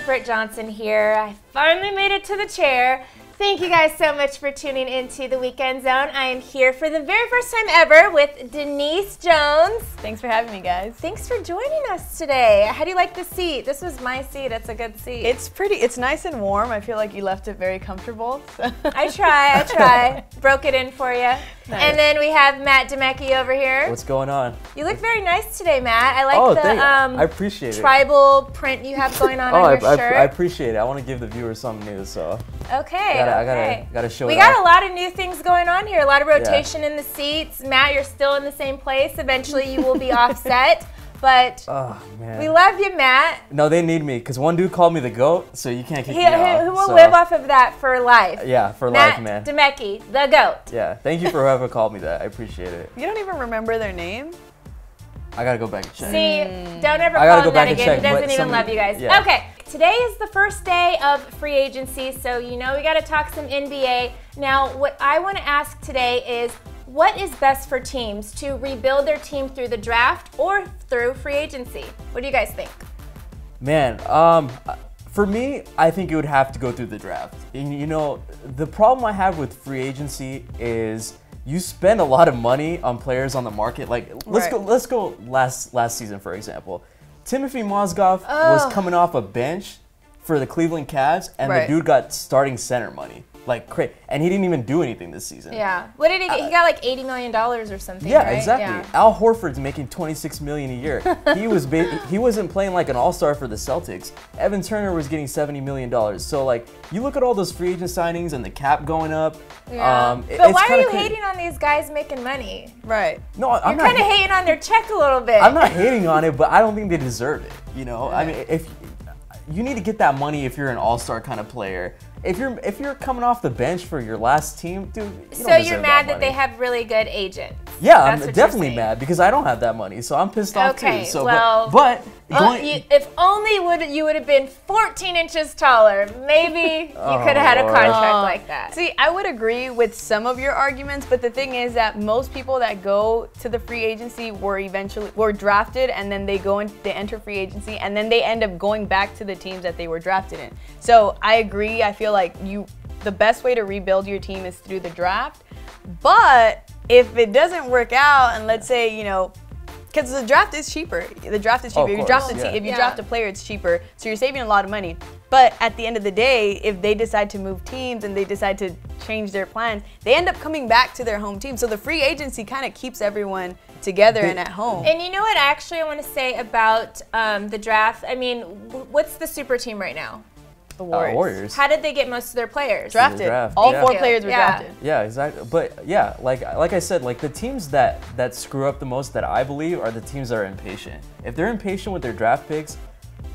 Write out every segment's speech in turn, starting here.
Britt Johnson here. I finally made it to the chair. Thank you guys so much for tuning into the Weekend Zone. I am here for the very first time ever with Denise Jones. Thanks for having me, guys. Thanks for joining us today. How do you like the seat? This was my seat. It's a good seat. It's nice and warm. I feel like you left it very comfortable. So. I try. Broke it in for you. Nice. And then we have Matt Demecki over here. What's going on? You look very nice today, Matt. I like I appreciate tribal print you have going on your shirt. I appreciate it. I want to give the viewers something new, so. Okay. I gotta show it. We got a lot of new things going on here. A lot of rotation in the seats. Matt, you're still in the same place. Eventually, you will be offset. But we love you, Matt. No, they need me because one dude called me the GOAT, so you can't kick me off. Who will live off of that for life? Yeah, for life, man. Matt Demecki, the GOAT. Yeah, thank you for whoever called me that. I appreciate it. You don't even remember their name? I gotta go back and check. See, don't ever call him that again. He doesn't even love you guys. Yeah. Okay, today is the first day of free agency, so you know we gotta talk some NBA. Now, what I want to ask today is, what is best for teams to rebuild their team through the draft or through free agency? What do you guys think? Man, for me, I think it would have to go through the draft. And, you know, the problem I have with free agency is you spend a lot of money on players on the market. Like, let's go last season, for example. Timothy Mozgov was coming off a bench for the Cleveland Cavs, and the dude got starting center money. Like crazy, and he didn't even do anything this season. Yeah, what did he get? He got like $80 million or something. Yeah, right? exactly. Yeah. Al Horford's making $26 million a year. He wasn't playing like an all-star for the Celtics. Evan Turner was getting $70 million. So like, you look at all those free agent signings and the cap going up. Yeah. But why are you hating on these guys making money? Right. No, I'm You're kind of hating on their check a little bit. I'm not hating on it, but I don't think they deserve it. You know, I mean, if you need to get that money if you're an all-star kind of player. If you're coming off the bench for your last team, dude, so you're mad that they have really good agents. Yeah, I'm definitely mad because I don't have that money, so I'm pissed off too. So, well, if only you would have been 14 inches taller, maybe you could have had a contract like that. See, I would agree with some of your arguments, but the thing is that most people that go to the free agency were drafted, and then they enter free agency, and then they end up going back to the teams that they were drafted in. So I agree. I feel like the best way to rebuild your team is through the draft, but if it doesn't work out, and let's say, you know, because the draft is cheaper. The draft is cheaper. If you draft a player, it's cheaper, so you're saving a lot of money. But at the end of the day, if they decide to move teams and they decide to change their plans, they end up coming back to their home team. So the free agency kind of keeps everyone together and at home. And you know what actually I want to say about the draft? I mean, what's the super team right now? The Warriors. How did they get most of their players? Drafted. All 4 players were drafted. Yeah, exactly. But yeah, like I said, like the teams that screw up the most, that I believe, are the teams that are impatient. If they're impatient with their draft picks,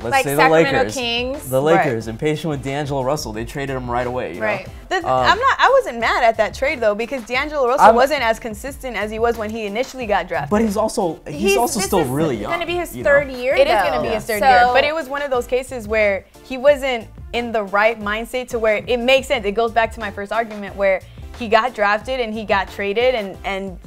let's say the Lakers. Kings. The Lakers, impatient with D'Angelo Russell, they traded him right away. You know? I wasn't mad at that trade though, because D'Angelo Russell wasn't as consistent as he was when he initially got drafted. But he's also still really young. It's going to be his third year. It is going to be his third year. But it was one of those cases where he wasn't in the right mindset to where it makes sense. It goes back to my first argument where he got drafted and he got traded, and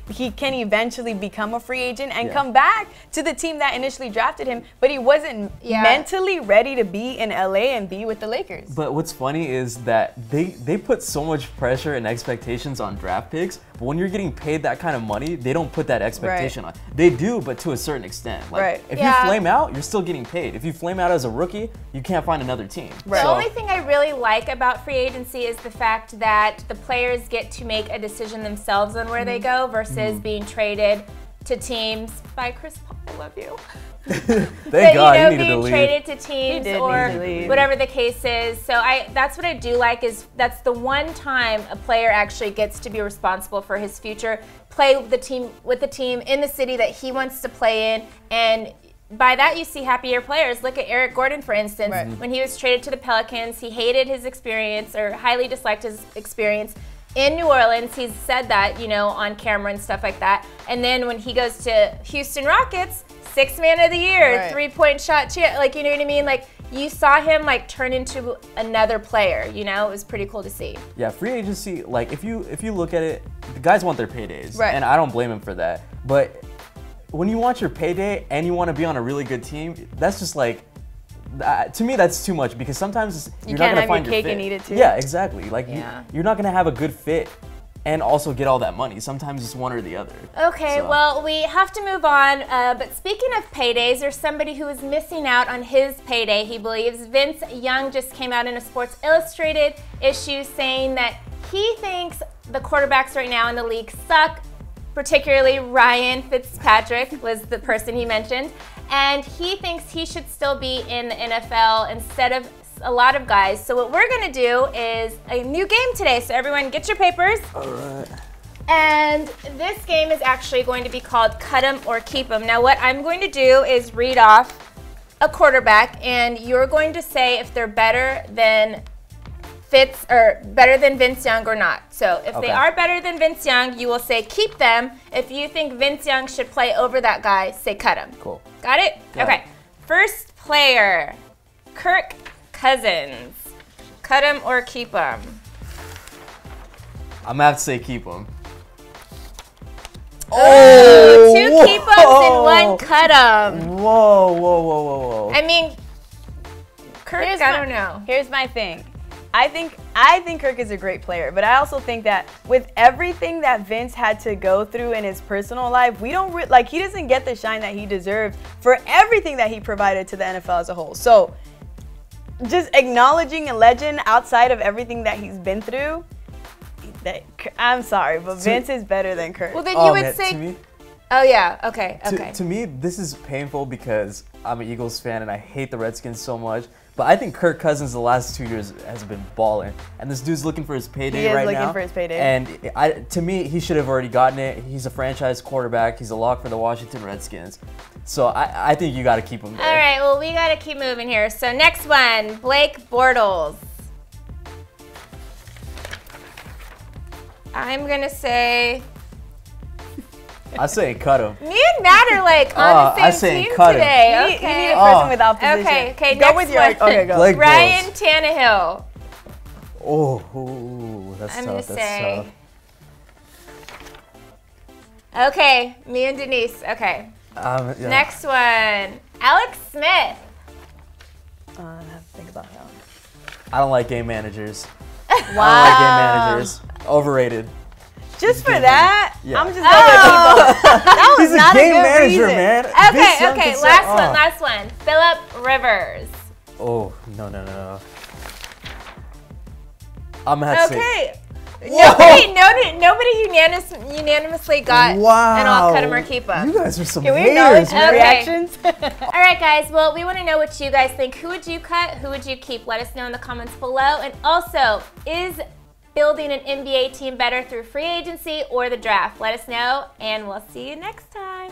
he can eventually become a free agent and come back to the team that initially drafted him, but he wasn't mentally ready to be in LA and be with the Lakers. But what's funny is that they put so much pressure and expectations on draft picks, but when you're getting paid that kind of money, they don't put that expectation on. They do, but to a certain extent. Like, if you flame out, you're still getting paid. If you flame out as a rookie, you can't find another team. The only thing I really like about free agency is the fact that the players get to make a decision themselves on where they go versus being traded to teams by Chris Paul. I love you. Thank God, he needed to leave. Being traded to teams or whatever the case is. So that's what I do like, is that's the one time a player actually gets to be responsible for his future, play with the team in the city that he wants to play in, and by that you see happier players. Look at Eric Gordon, for instance. When he was traded to the Pelicans, he hated his experience, or highly disliked his experience in New Orleans. He's said that, you know, on camera and stuff like that. And then when he goes to Houston Rockets, 6th man of the year, 3-point shot, like, you know what I mean? Like, you saw him like turn into another player, you know? It was pretty cool to see. Yeah, free agency, like if you look at it, the guys want their paydays, and I don't blame them for that. But when you want your payday and you want to be on a really good team, that's just like to me, that's too much because sometimes you're not can't gonna have find your cake and eat it too. Yeah, exactly. Like Yeah. you're not gonna have a good fit and also get all that money. Sometimes it's one or the other. Okay, So. well, we have to move on. But speaking of paydays, there's somebody who is missing out on his payday, he believes. Vince Young just came out in a Sports Illustrated issue saying that he thinks the quarterbacks right now in the league suck, particularly Ryan Fitzpatrick was the person he mentioned. And he thinks he should still be in the NFL instead of a lot of guys. So what we're gonna do is a new game today. So everyone get your papers. All right. And this game is actually going to be called Cut 'em or Keep 'em. Now what I'm going to do is read off a quarterback and you're going to say if they're better than Vince Young or not. So if they are better than Vince Young, you will say keep them. If you think Vince Young should play over that guy, say cut him. Cool. Got it? Yeah. Okay. First player, Kirk Cousins. Cut him or keep him? I'm gonna have to say keep him. Oh, two keep 'ems and one cut 'em. Whoa, whoa, whoa, whoa, whoa. I mean, Kirk, I don't know. Here's my thing. I think Kirk is a great player, but I also think that with everything that Vince had to go through in his personal life, we don't he doesn't get the shine that he deserved for everything that he provided to the NFL as a whole. So, just acknowledging a legend outside of everything that he's been through, I'm sorry, but Vince is better than Kirk. Well, then you would say. To me, oh yeah. Okay. Okay. to me, this is painful because I'm an Eagles fan and I hate the Redskins so much. But I think Kirk Cousins the last 2 years has been balling, and this dude's looking for his payday right now. He is looking for his payday. And to me, he should have already gotten it. He's a franchise quarterback. He's a lock for the Washington Redskins. So I think you got to keep him there. All right. Well, we got to keep moving here. So next one, Blake Bortles. I'm gonna say. I say cut him. Me and Matt are like on the same team today. You need a person with opposition. Okay. Go Next with your. one. Okay, go. Blake Ryan Bortles. Tannehill. Oh, that's I'm tough. gonna That's say. tough. Okay, me and Denise. Okay. Yeah. Next one, Alex Smith. I have to think about that one. I don't like game managers. Wow. I don't like game managers. Overrated. Just for that, Yeah. I'm just gonna keep him. That was He's a not game a good manager, reason. man. Okay, Vince Young okay. can say- Last one. Phillip Rivers. Oh, no. I'm gonna have to say. Okay. Nobody unanimously got Wow. an all cut him or keep him. You guys are some Can we haters, acknowledge man. the reactions? All right, guys. Well, we want to know what you guys think. Who would you cut? Who would you keep? Let us know in the comments below. And also, is building an NBA team better through free agency or the draft? Let us know, and we'll see you next time.